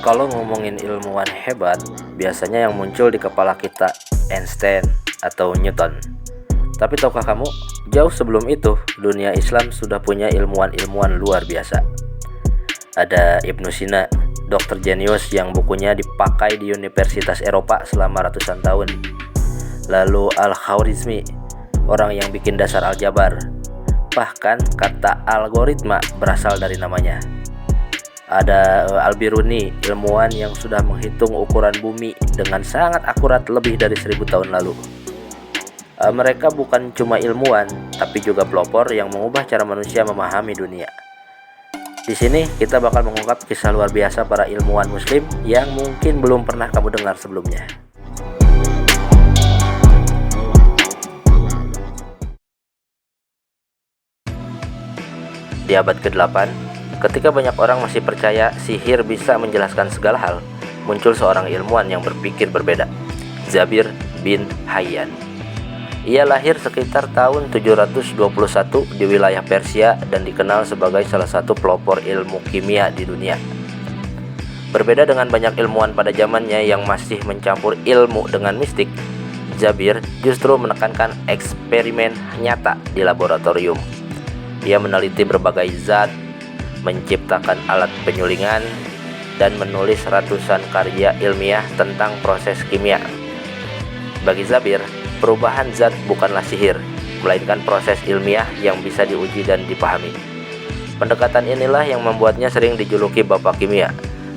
Kalau ngomongin ilmuwan hebat, biasanya yang muncul di kepala kita Einstein atau Newton. Tapi tahukah kamu, jauh sebelum itu, dunia Islam sudah punya ilmuwan-ilmuwan luar biasa. Ada Ibnu Sina, dokter jenius yang bukunya dipakai di universitas Eropa selama ratusan tahun. Lalu Al-Khwarizmi, orang yang bikin dasar aljabar. Bahkan kata algoritma berasal dari namanya. Ada Al-Biruni, ilmuwan yang sudah menghitung ukuran bumi dengan sangat akurat lebih dari 1000 tahun lalu. Mereka bukan cuma ilmuwan, tapi juga pelopor yang mengubah cara manusia memahami dunia. Di sini kita bakal mengungkap kisah luar biasa para ilmuwan muslim yang mungkin belum pernah kamu dengar sebelumnya. Di abad ke-8, ketika banyak orang masih percaya sihir bisa menjelaskan segala hal, muncul seorang ilmuwan yang berpikir berbeda, Zabir bin Hayyan. Ia lahir sekitar tahun 721 di wilayah Persia dan dikenal sebagai salah satu pelopor ilmu kimia di dunia. Berbeda dengan banyak ilmuwan pada zamannya yang masih mencampur ilmu dengan mistik, Zabir justru menekankan eksperimen nyata di laboratorium. Ia meneliti berbagai zat, menciptakan alat penyulingan, dan menulis ratusan karya ilmiah tentang proses kimia. Bagi Zabir, perubahan zat bukanlah sihir, melainkan proses ilmiah yang bisa diuji dan dipahami. Pendekatan inilah yang membuatnya sering dijuluki Bapak Kimia.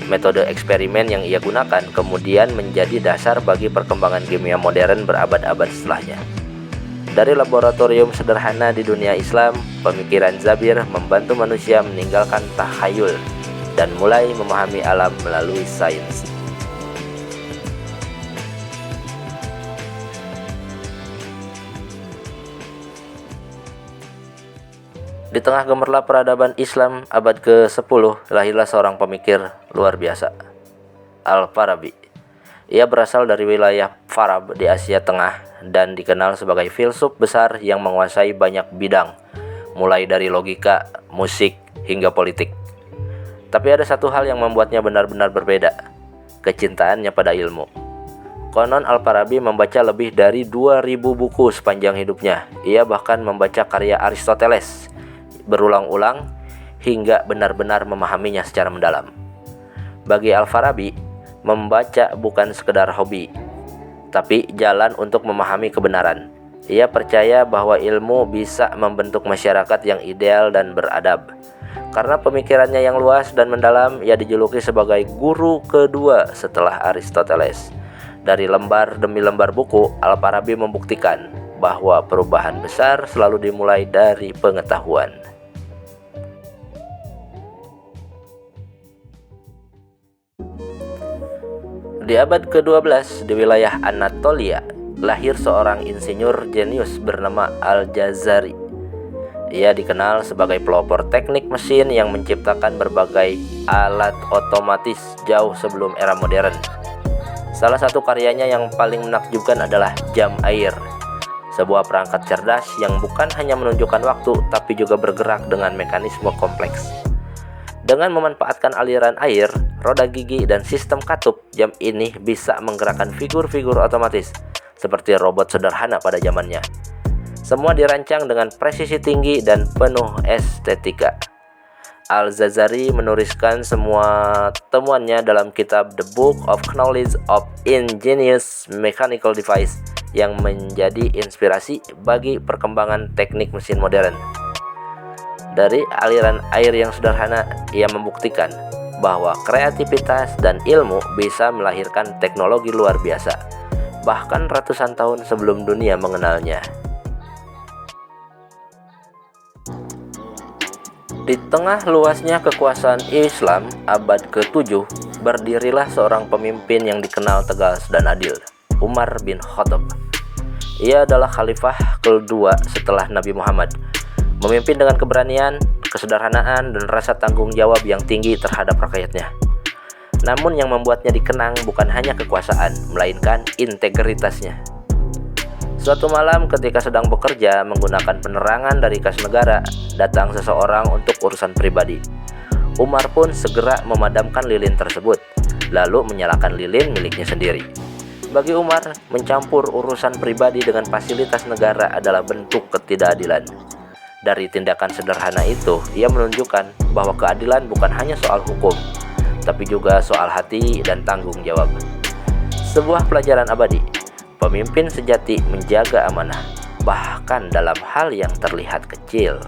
Metode eksperimen yang ia gunakan kemudian menjadi dasar bagi perkembangan kimia modern berabad-abad setelahnya. Dari laboratorium sederhana di dunia Islam, pemikiran Zabir membantu manusia meninggalkan takhayul dan mulai memahami alam melalui sains. Di tengah gemerlap peradaban Islam abad ke-10, lahirlah seorang pemikir luar biasa, Al-Farabi. Ia berasal dari wilayah Farab di Asia Tengah dan dikenal sebagai filsuf besar yang menguasai banyak bidang, mulai dari logika, musik, hingga politik. Tapi ada satu hal yang membuatnya benar-benar berbeda, kecintaannya pada ilmu. Konon Al-Farabi membaca lebih dari 2000 buku sepanjang hidupnya. Ia bahkan membaca karya Aristoteles berulang-ulang hingga benar-benar memahaminya secara mendalam. Bagi Al-Farabi, membaca bukan sekedar hobi, tapi jalan untuk memahami kebenaran. Ia percaya bahwa ilmu bisa membentuk masyarakat yang ideal dan beradab. Karena pemikirannya yang luas dan mendalam, ia dijuluki sebagai guru kedua setelah Aristoteles. Dari lembar demi lembar buku, Al-Farabi membuktikan bahwa perubahan besar selalu dimulai dari pengetahuan. Di abad ke-12, di wilayah Anatolia, lahir seorang insinyur jenius bernama Al-Jazari. Ia dikenal sebagai pelopor teknik mesin yang menciptakan berbagai alat otomatis jauh sebelum era modern. Salah satu karyanya yang paling menakjubkan adalah jam air, sebuah perangkat cerdas yang bukan hanya menunjukkan waktu, tapi juga bergerak dengan mekanisme kompleks. Dengan memanfaatkan aliran air, roda gigi, dan sistem katup, jam ini bisa menggerakkan figur-figur otomatis seperti robot sederhana pada zamannya. Semua dirancang dengan presisi tinggi dan penuh estetika. Al-Jazari menuliskan semua temuannya dalam kitab The Book of Knowledge of Ingenious Mechanical Device yang menjadi inspirasi bagi perkembangan teknik mesin modern. Dari aliran air yang sederhana, ia membuktikan bahwa kreativitas dan ilmu bisa melahirkan teknologi luar biasa, bahkan ratusan tahun sebelum dunia mengenalnya. Di tengah luasnya kekuasaan Islam abad ke-7, berdirilah seorang pemimpin yang dikenal tegas dan adil, Umar bin Khattab. Ia adalah khalifah kedua setelah Nabi Muhammad, memimpin dengan keberanian, kesederhanaan, dan rasa tanggung jawab yang tinggi terhadap rakyatnya. Namun yang membuatnya dikenang bukan hanya kekuasaan, melainkan integritasnya. Suatu malam ketika sedang bekerja menggunakan penerangan dari kas negara, datang seseorang untuk urusan pribadi. Umar pun segera memadamkan lilin tersebut. lalu menyalakan lilin miliknya sendiri. Bagi Umar, mencampur urusan pribadi dengan fasilitas negara adalah bentuk ketidakadilan. Dari tindakan sederhana itu, ia menunjukkan bahwa keadilan bukan hanya soal hukum, tapi juga soal hati dan tanggung jawab. Sebuah pelajaran abadi, pemimpin sejati menjaga amanah, bahkan dalam hal yang terlihat kecil.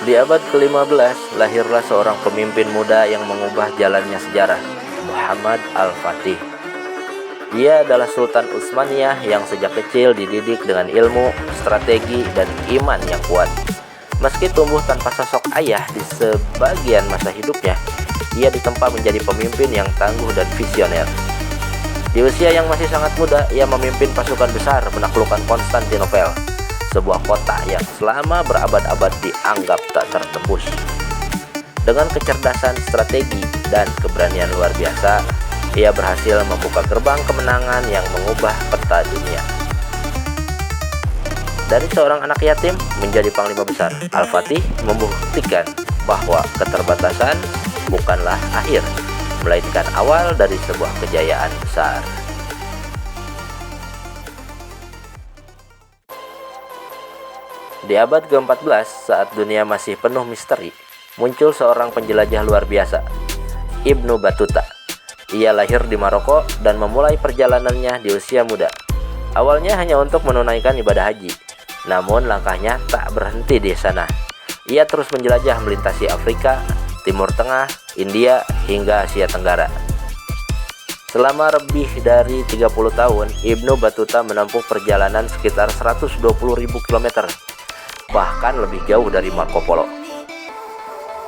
Di abad ke-15, lahirlah seorang pemimpin muda yang mengubah jalannya sejarah, Muhammad Al-Fatih. Ia adalah Sultan Utsmaniyah yang sejak kecil dididik dengan ilmu, strategi, dan iman yang kuat. Meski tumbuh tanpa sosok ayah di sebagian masa hidupnya, ia ditempa menjadi pemimpin yang tangguh dan visioner. Di usia yang masih sangat muda, ia memimpin pasukan besar menaklukkan Konstantinopel, sebuah kota yang selama berabad-abad dianggap tak tertembus. Dengan kecerdasan strategi dan keberanian luar biasa, ia berhasil membuka gerbang kemenangan yang mengubah peta dunia. Dari seorang anak yatim menjadi panglima besar, Al-Fatih membuktikan bahwa keterbatasan bukanlah akhir, melainkan awal dari sebuah kejayaan besar. Di abad ke-14, saat dunia masih penuh misteri, muncul seorang penjelajah luar biasa, Ibnu Battuta. Ia lahir di Maroko dan memulai perjalanannya di usia muda. Awalnya hanya untuk menunaikan ibadah haji, namun langkahnya tak berhenti di sana. Ia terus menjelajah melintasi Afrika, Timur Tengah, India, hingga Asia Tenggara. Selama lebih dari 30 tahun, Ibnu Battuta menempuh perjalanan sekitar 120.000 km, bahkan lebih jauh dari Marco Polo.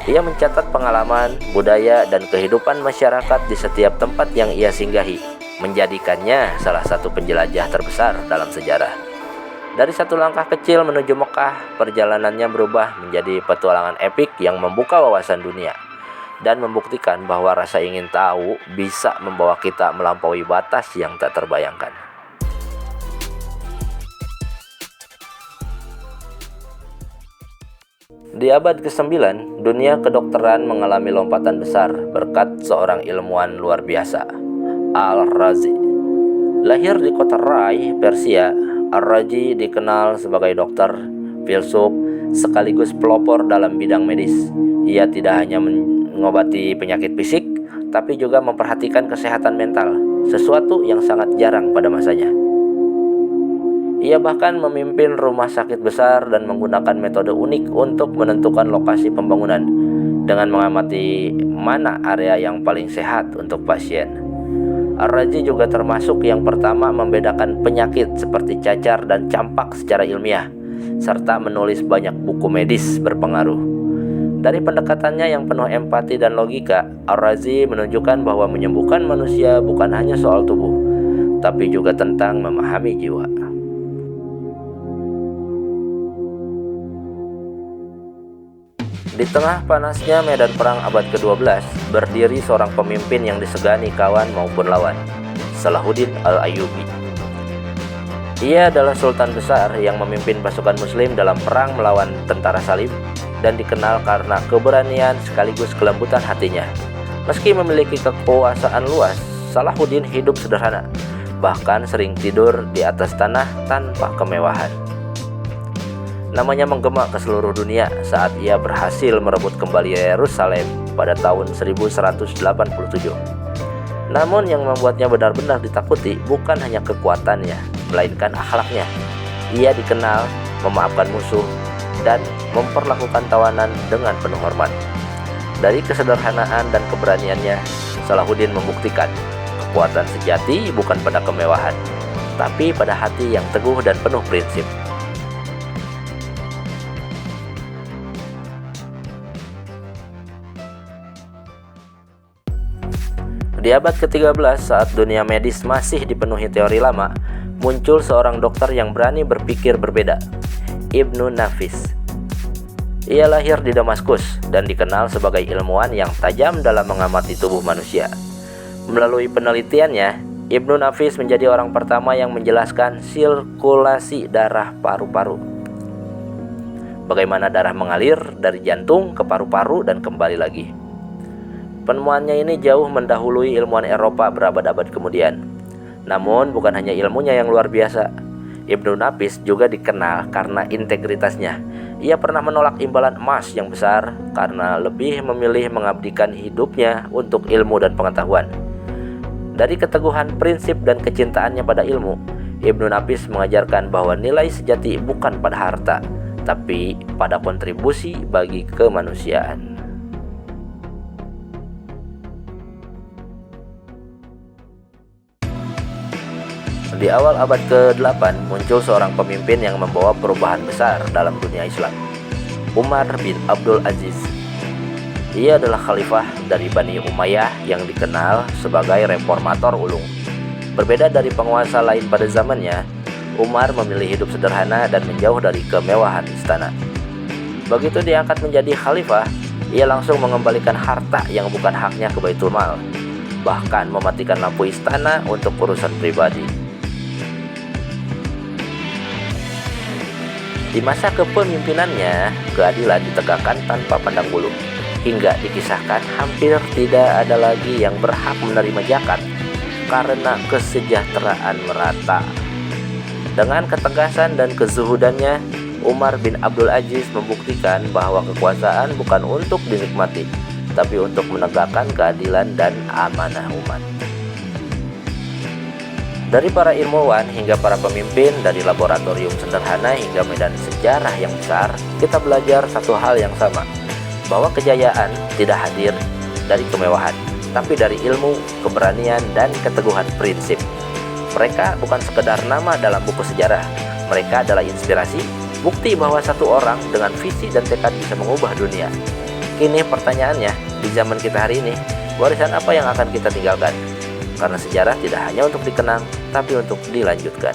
Ia mencatat pengalaman, budaya, dan kehidupan masyarakat di setiap tempat yang ia singgahi, menjadikannya salah satu penjelajah terbesar dalam sejarah. Dari satu langkah kecil menuju Mekah, perjalanannya berubah menjadi petualangan epik yang membuka wawasan dunia dan membuktikan bahwa rasa ingin tahu bisa membawa kita melampaui batas yang tak terbayangkan. Di abad ke-9, dunia kedokteran mengalami lompatan besar berkat seorang ilmuwan luar biasa, Al-Razi. Lahir di kota Rai, Persia, Al-Razi dikenal sebagai dokter, filsuf, sekaligus pelopor dalam bidang medis. Ia tidak hanya mengobati penyakit fisik, tapi juga memperhatikan kesehatan mental, sesuatu yang sangat jarang pada masanya. Ia bahkan memimpin rumah sakit besar dan menggunakan metode unik untuk menentukan lokasi pembangunan dengan mengamati mana area yang paling sehat untuk pasien. Ar-Razi juga termasuk yang pertama membedakan penyakit seperti cacar dan campak secara ilmiah, serta menulis banyak buku medis berpengaruh. Dari pendekatannya yang penuh empati dan logika, Ar-Razi menunjukkan bahwa menyembuhkan manusia bukan hanya soal tubuh, tapi juga tentang memahami jiwa. Di tengah panasnya medan perang abad ke-12, berdiri seorang pemimpin yang disegani kawan maupun lawan, Salahuddin Al-Ayyubi. Ia adalah sultan besar yang memimpin pasukan muslim dalam perang melawan tentara salib dan dikenal karena keberanian sekaligus kelembutan hatinya. Meski memiliki kekuasaan luas, Salahuddin hidup sederhana, bahkan sering tidur di atas tanah tanpa kemewahan. Namanya menggema ke seluruh dunia saat ia berhasil merebut kembali Yerusalem pada tahun 1187. Namun yang membuatnya benar-benar ditakuti bukan hanya kekuatannya, melainkan akhlaknya. Ia dikenal memaafkan musuh dan memperlakukan tawanan dengan penuh hormat. Dari kesederhanaan dan keberaniannya, Salahuddin membuktikan kekuatan sejati bukan pada kemewahan, tapi pada hati yang teguh dan penuh prinsip. Di abad ke-13, saat dunia medis masih dipenuhi teori lama, muncul seorang dokter yang berani berpikir berbeda, Ibnu Nafis. Ia lahir di Damaskus dan dikenal sebagai ilmuwan yang tajam dalam mengamati tubuh manusia. Melalui penelitiannya, Ibnu Nafis menjadi orang pertama yang menjelaskan sirkulasi darah paru-paru. bagaimana darah mengalir dari jantung ke paru-paru dan kembali lagi. Penemuannya ini jauh mendahului ilmuwan Eropa berabad-abad kemudian. Namun bukan hanya ilmunya yang luar biasa. Ibnu Nafis juga dikenal karena integritasnya. Ia pernah menolak imbalan emas yang besar karena lebih memilih mengabdikan hidupnya untuk ilmu dan pengetahuan. Dari keteguhan prinsip dan kecintaannya pada ilmu, Ibnu Nafis mengajarkan bahwa nilai sejati bukan pada harta, tapi pada kontribusi bagi kemanusiaan. Di awal abad ke-8 muncul seorang pemimpin yang membawa perubahan besar dalam dunia Islam, Umar bin Abdul Aziz. Ia adalah khalifah dari Bani Umayyah yang dikenal sebagai reformator ulung. Berbeda dari penguasa lain pada zamannya, Umar memilih hidup sederhana dan menjauh dari kemewahan istana. Begitu diangkat menjadi khalifah, ia langsung mengembalikan harta yang bukan haknya ke Baitul Mal, bahkan mematikan lampu istana untuk urusan pribadi. Di masa kepemimpinannya, keadilan ditegakkan tanpa pandang bulu, hingga dikisahkan hampir tidak ada lagi yang berhak menerima zakat karena kesejahteraan merata. Dengan ketegasan dan kezuhudannya, Umar bin Abdul Aziz membuktikan bahwa kekuasaan bukan untuk dinikmati, tapi untuk menegakkan keadilan dan amanah umat. Dari para ilmuwan hingga para pemimpin, dari laboratorium sederhana hingga medan sejarah yang besar, kita belajar satu hal yang sama, bahwa kejayaan tidak hadir dari kemewahan, tapi dari ilmu, keberanian, dan keteguhan prinsip. Mereka bukan sekedar nama dalam buku sejarah, mereka adalah inspirasi, bukti bahwa satu orang dengan visi dan tekad bisa mengubah dunia. Kini pertanyaannya, di zaman kita hari ini, warisan apa yang akan kita tinggalkan? Karena sejarah tidak hanya untuk dikenang, tapi untuk dilanjutkan.